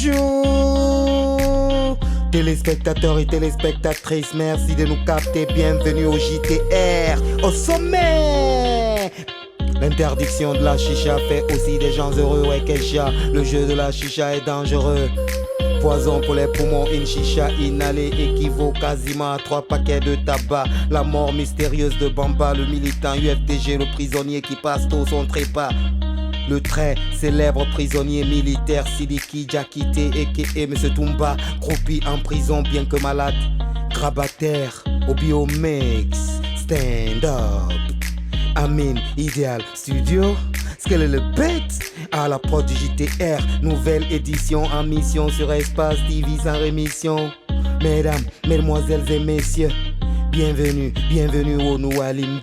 Bonjour téléspectateurs et téléspectatrices, merci de nous capter, bienvenue au JTR. Au sommet, l'interdiction de la chicha fait aussi des gens heureux, ouais Kesha. Le jeu de la chicha est dangereux. Poison pour les poumons, une chicha inhalée équivaut quasiment à 3 paquets de tabac. La mort mystérieuse de Bamba, le militant UFDG, le prisonnier qui passe tôt son trépas. Le très célèbre prisonnier militaire Sidiki Diakité a.k.a. M. Toumba, croupi en prison bien que malade. Grabataire au Biomix, stand up. Amin, Idéal Studio, Skele le bête à la prod du JTR, nouvelle édition en mission sur Espace TV sans rémission. Mesdames, mesdemoiselles et messieurs, bienvenue au Noualimbe.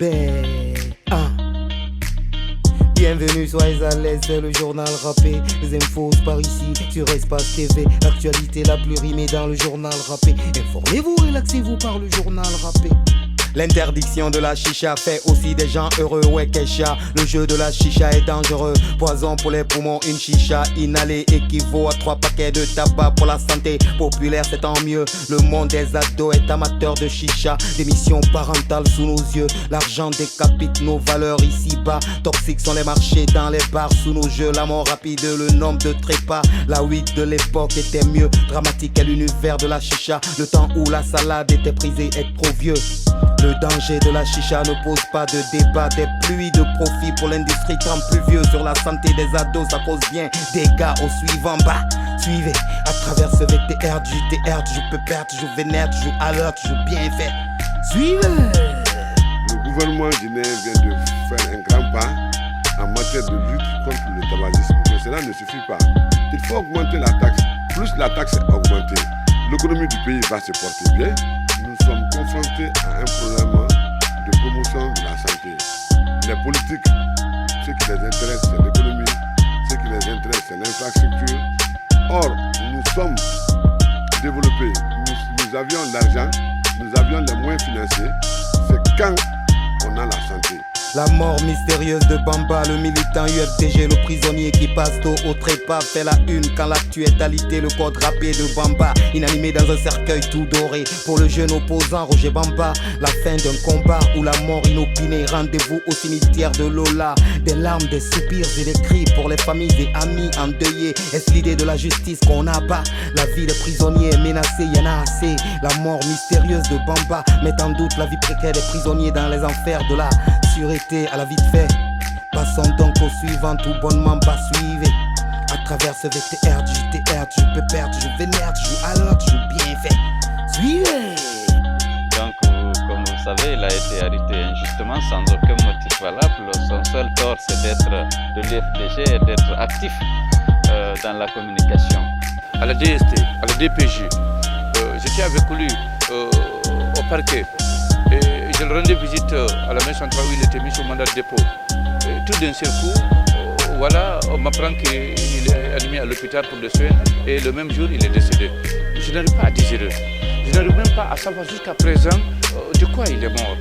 Bienvenue, soyez à l'aise, c'est le journal rappé. Les infos par ici sur Espace TV. L'actualité la plus rimée dans le journal rappé. Informez-vous, relaxez-vous par le journal rappé. L'interdiction de la chicha fait aussi des gens heureux, ouais Kesha. Le jeu de la chicha est dangereux. Poison pour les poumons, une chicha inhalée équivaut à 3 paquets de tabac. Pour la santé populaire, c'est tant mieux. Le monde des ados est amateur de chicha. Des missions parentales sous nos yeux. L'argent décapite nos valeurs ici-bas. Toxiques sont les marchés dans les bars sous nos jeux. La mort rapide, le nombre de trépas. La weed de l'époque était mieux. Dramatique est l'univers de la chicha. Le temps où la salade était prisée est trop vieux. Le danger de la chicha ne pose pas de débat. Des pluies de profit pour l'industrie tant pluvieux. Sur la santé des ados, ça cause bien dégâts. Au suivant, suivez à travers ce VTR du JTR. Je peux perdre, je vénère, je alerte, je bien fait. Suivez. Le gouvernement guinéen vient de faire un grand pas en matière de lutte contre le tabagisme. Mais cela ne suffit pas. Il faut augmenter la taxe. Plus la taxe est augmentée, l'économie du pays va se porter bien. Nous sommes confrontés à un problème de promotion de la santé. Les politiques, ce qui les intéresse, c'est l'économie. Ce qui les intéresse, c'est l'infrastructure. Or, nous sommes développés. Nous avions l'argent, nous avions les moyens financiers. C'est quand on a la santé. La mort mystérieuse de Bamba, le militant UFDG, le prisonnier qui passe tôt au trépas, fait la une quand l'actu est alité, le code rappé de Bamba, inanimé dans un cercueil tout doré. Pour le jeune opposant Roger Bamba, la fin d'un combat où la mort inopinée. Rendez-vous au cimetière de Lola, des larmes, des soupirs et des cris pour les familles et amis endeuillés. Est-ce l'idée de la justice qu'on abat? La vie des prisonniers est menacée, y'en a assez. La mort mystérieuse de Bamba met en doute la vie précaire des prisonniers dans les enfers de la sûreté. À la vite fait, passons donc au suivant, tout bonnement suivez. À travers ce VTR du JTR, je peux perdre, je vénère, je alerte, je bien fait. Suivez. Donc, comme vous le savez, il a été arrêté injustement sans aucun motif valable. Son seul tort, c'est d'être de l'UFDG et d'être actif dans la communication. À la DST, à la DPJ, j'étais avec lui au parquet. Et je le rendais visite à la maison centrale où il était mis sur mandat de dépôt. Et tout d'un seul coup, voilà, on m'apprend qu'il est admis à l'hôpital pour des soins et le même jour il est décédé. Je n'arrive pas à digérer. Je n'arrive même pas à savoir jusqu'à présent de quoi il est mort.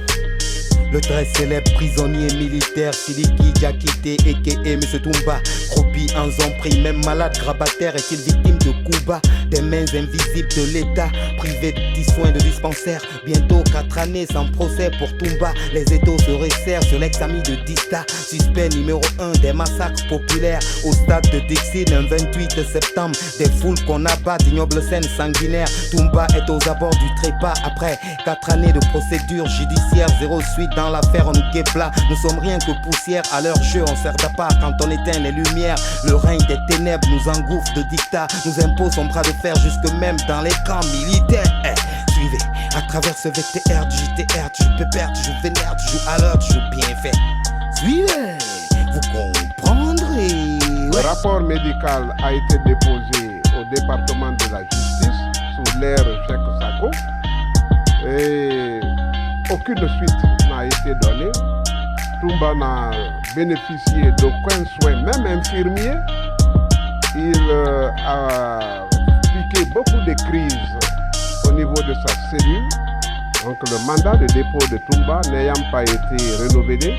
Le très célèbre prisonnier militaire Sidiki Diakité a.k.a. M. Toumba, croupi en zombie, même malade, grabataire, est-il victime de coups bas des mains invisibles de l'État, privé de 10 soins de dispensaire. Bientôt 4 années sans procès pour Toumba. Les étaux se resserrent sur l'examen de Dista, suspect numéro 1 des massacres populaires au stade de Dixie un 28 septembre. Des foules qu'on abat, d'ignobles scènes sanguinaires. Toumba est aux abords du trépas après 4 années de procédure judiciaire. Zéro suite dans l'affaire, on nous guépla. Nous sommes rien que poussière à leur jeu. On sert d'appât quand on éteint les lumières. Le règne des ténèbres nous engouffre de dictat, nous impose son bras de fer jusque même dans les camps militaires. Suivez à travers ce VTR du JTR, je peux perdre, je vénère, je alerte, je bien fait. Suivez, vous comprendrez. Le rapport médical a été déposé au département de la justice sous l'ère Cheikh Sako et aucune suite n'a été donnée. Toumba n'a bénéficié d'aucun soin, même infirmier. Il a piqué beaucoup de crises au niveau de sa cellule. Donc le mandat de dépôt de Toumba n'ayant pas été renouvelé,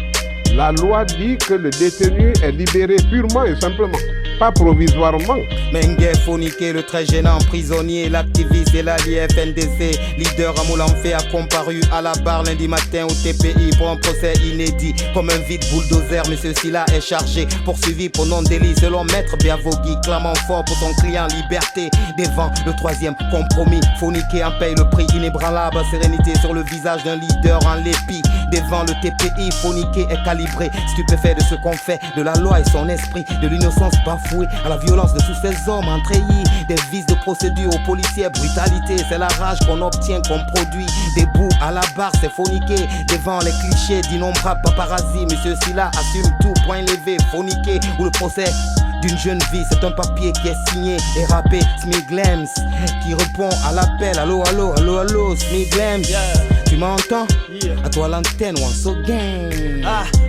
la loi dit que le détenu est libéré purement et simplement. pas provisoirement. Mengue Fonike, le très gênant prisonnier, l'activiste et l'allié FNDC, leader à Molenfé a comparu à la barre lundi matin au TPI pour un procès inédit. Comme un vide bulldozer, mais ceci-là est chargé, poursuivi pour non-délit selon Maître Biavogui, clamant fort pour son client liberté. Devant le troisième compromis, Fonike en paye le prix inébranlable, sérénité sur le visage d'un leader en lépi. Devant le TPI, Fonike est calibré, stupéfait de ce qu'on fait, de la loi et son esprit, de l'innocence bafouée à la violence de tous ces hommes entreillis, des vices de procédure aux policiers, brutalité, c'est la rage qu'on obtient comme produit. Debout à la barre, c'est Fonike, devant les clichés d'innombrables paparazzi. Monsieur Silla assume tout, point levé, Fonike, ou le procès d'une jeune vie, c'est un papier qui est signé et rappé Smiglems, qui répond à l'appel. Allô, allô, allô, allô, Smiglems, tu m'entends? À toi l'antenne, once again.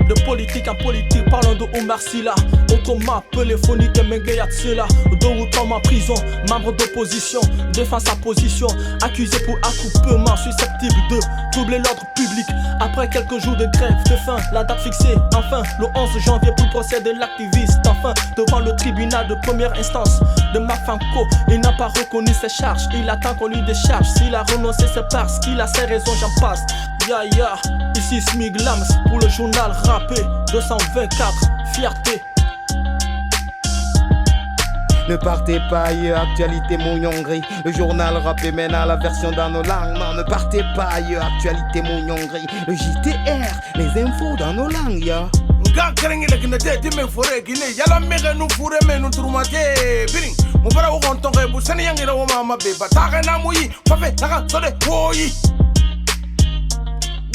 De politique en politique, parlons de Omar Silla, autrement appelé Fonike Mengue Yatsela. 2 ou 3 mois en prison, membre d'opposition, défend sa position, accusé pour attroupement, susceptible de troubler l'ordre public. Après quelques jours de grève de faim, la date fixée, enfin, le 11 janvier pour le procès de l'activiste. Enfin, devant le tribunal de première instance de Mafanko, il n'a pas reconnu ses charges, il attend qu'on lui décharge. S'il a renoncé, c'est parce qu'il a ses raisons, j'en passe. Ici Smiglems pour le journal rappé 224, fierté. Ne partez pas ailleurs, actualité Mouniongri. Le journal rappé maintenant la version dans nos langues. Non, ne partez pas ailleurs, actualité Mouniongri. Le JTR, les infos dans nos langues, ya. Nga kerengi le kinete di me fore gine yala mege nu fure me nu turumate biring mu bara wo kontonge bu sani yangira wo mama be bataka na muyi fafe naka sode woyi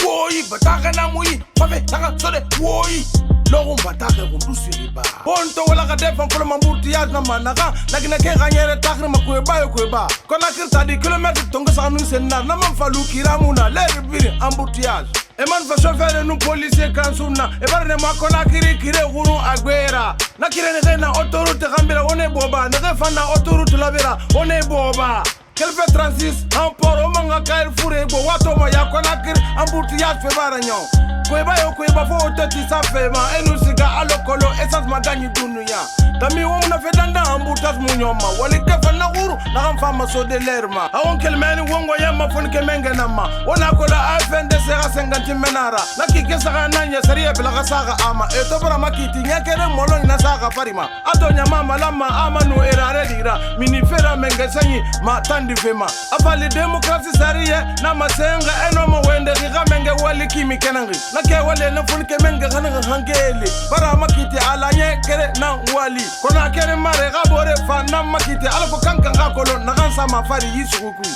woyi bataka na muyi fafe naka sode woyi logo bataka kundu siriba ponto wala ka defan pour mamburtiyaz na manaka lagina ke ganyere takri makweba yokweba kona kirta di kilomètre tonga sanu senna na man falu kiramuna le biri ambutiyaz. E man fa chauffeur nu policier kansuna e barne ma kona kiri guru agwera na kire ne na autoroute gambira one boba ne fa na autoroute labira one boba kelfe 36 en poro manga kair fure bo wato ma ya kona kiri ambutiyaz fe baranyo kweba yo kweba fo otati sa fema enu siga alokolo esas maganyi dunuya tami wo na fedanda ambutas munyoma wali kefa na guru na amfama so de lerma awon kelmeni wongo yema Fonike Mengue nama wona kola afende sera 50 menara na kike saka nanya sariya bila saka ama e to bara makiti nyakere molo na saka farima atonya mama lama amanu erare dira minifera Mengue sanyi ma tandi fema afali demokrasi sariya na masenga eno mo wende riga Mengue wali kimi kenangi na ke wale na Fonike Mengue hananga hangeli bara makiti alanye kere na wali kona kere mare gabore fa na makiti alako kanka ngakolo na kansa mafari yisuku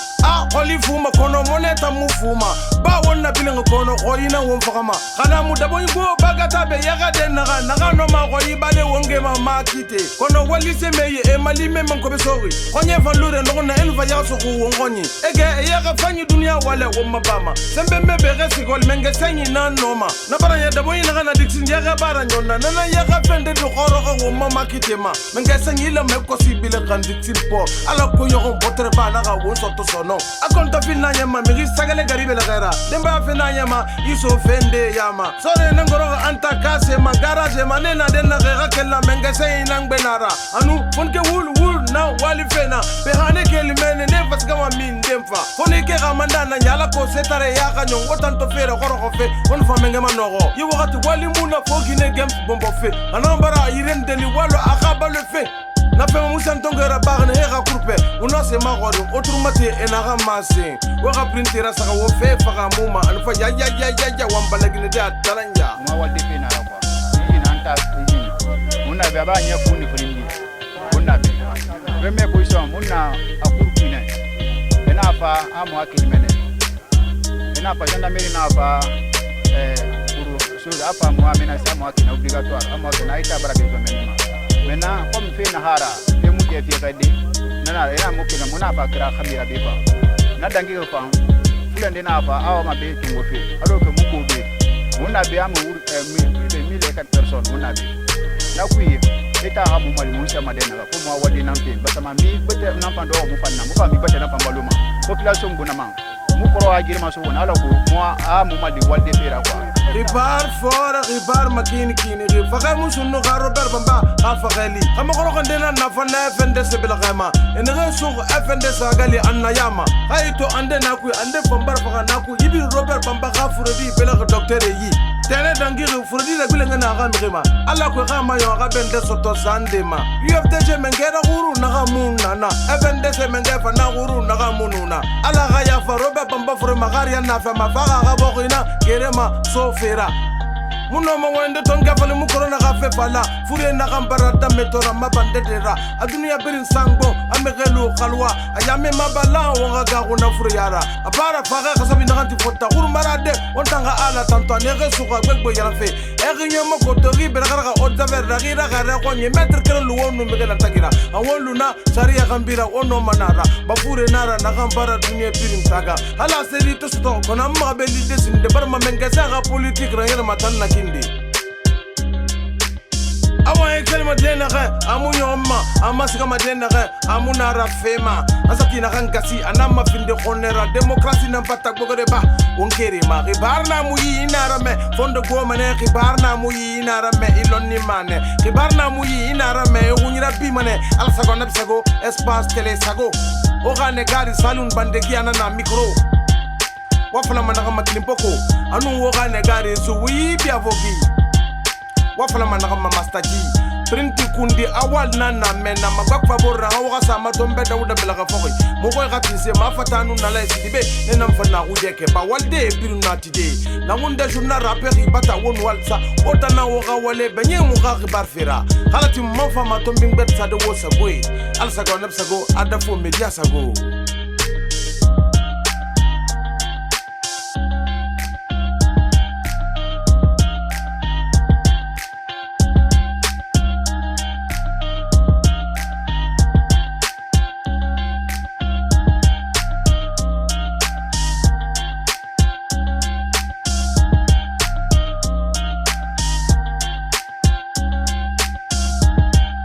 oli fuma kono moneta mufuma ba wonna bilengo kono oyina wonfakama kana mudabo ngo bagata be yaga de naga no ma koyi bale wonge ma makite kono wali semeye e malime manko be sori konye valure no na elva yaso ku wongonyi ege yaga fanyi dunia wale womma bama sembe mebe resi gol Mengue sanyi na noma na bara ya dabo ina kana dixin yaga bara nyonna na yaga fende do khoro ko womma makite ma Mengue sanyi la me ko sibile kan dixin po ala ko yo botre ba na ga wonso to sono akonta fina nyama miri sagale garibe la gara demba fina nyama iso fende yama sore nangoro anta kase ma garage manena denna ga kella Mengue sanyi nang benara anu Fonike wul na wali fena be hane kel mene ne fasga ma min demfa Fonike ga mandana nyala ko setare ya ga nyongo tanto fere goro ko fe on fa Mengue manogo yi wakati wali muna fogine games bombo fe anambara irende ni walo akaba le fe na pe musan tongera barne hera kurpe uno se magoro oturumati enaga mase waka printera saka wo fe faga muma alfa ya wambalagine da talanja ma walde fe na kwa ni nanta muna be ba nya kuni frindi muna be premier position muna akurpina ena fa amo akimene ena fa janda meri na fa sur apa mo amena sa mo akina obligatoire amo akina ita barake ko menema maintenant comme fait nahara et mu ke fi gadi nana ina mu ke muna fa kira khamira be ba na dangi ko fa fulande na fa awa ma be kingo fe ado ke mu ko be muna be am 1004 personnes muna be na kuyi eta ha mu mali mu sama dena ko mo wadi nan pe basama mi bete nan pa do mu fa mi bete na pa baluma population bunama mu koro agir ma so wona ala ko mo a mu mali walde fera kwa ribar fora ribar makini kini faga musunu ga Robert Bamba afageli kama koro kandena na fana FNDS bila kama enere sugo FNDS agali annayama haito ande naku ande Bamba faga naku ibi Robert Bamba ga furedi bila docteur yi tene dangiri furedi la bila ngana ga mrima alla ko ga mayo ga bende soto sandema UFDG mengera guru na ga munana FNDS mengefa na guru na ga mununa alla ga ya fa Robert Bamba fure magari na fa mafaga ga bogina kerema sofera muno mawende tonga fale mukorona ga fe fala fure na gambara ta metora mabandedera adunia berin sangbo amegelu khalwa ayame mabala wonga ga guna fure yara apara faga kasabi na ganti fota guru marade ontanga ala tanto nege suka gbegbo yara fe eginye moko tori bergara odda verra gira gara ko ni meter kero luwonu megela tagira awoluna sharia gambira ono manara bafure nara na gambara dunia berin saga hala seri to sto kona mabeli desinde barma mengesa ga politique rangera matanna kindi awa ekele madena ga amunyo amma amasika madena ga amuna rafema asati na gangasi anama finde khonera demokrasi na pata bogore ba wonkere ma khibarna muyi inarame fondo goma ne khibarna muyi inarame ilonni mane khibarna muyi inarame gunyira bi mane alsago nabsago espace télé sago o gane gari salun bandegi anana micro wafala manaka makilimpoko anu wo gane gari suwi bi avogi wafala manaka mamastaji printi kundi awal nana mena magak favor ranga waka sama dombe dawuda belaga fokoy mo koy gatise ma fatanu na la sidibe nenam fana ujeke ba walde biru natide na ngunde journal rapper ibata won walsa otana waka wale benye mu ga khibar fera halati mo fama tombing bet sa de wo sagoy al sago nab sago ada fo media sago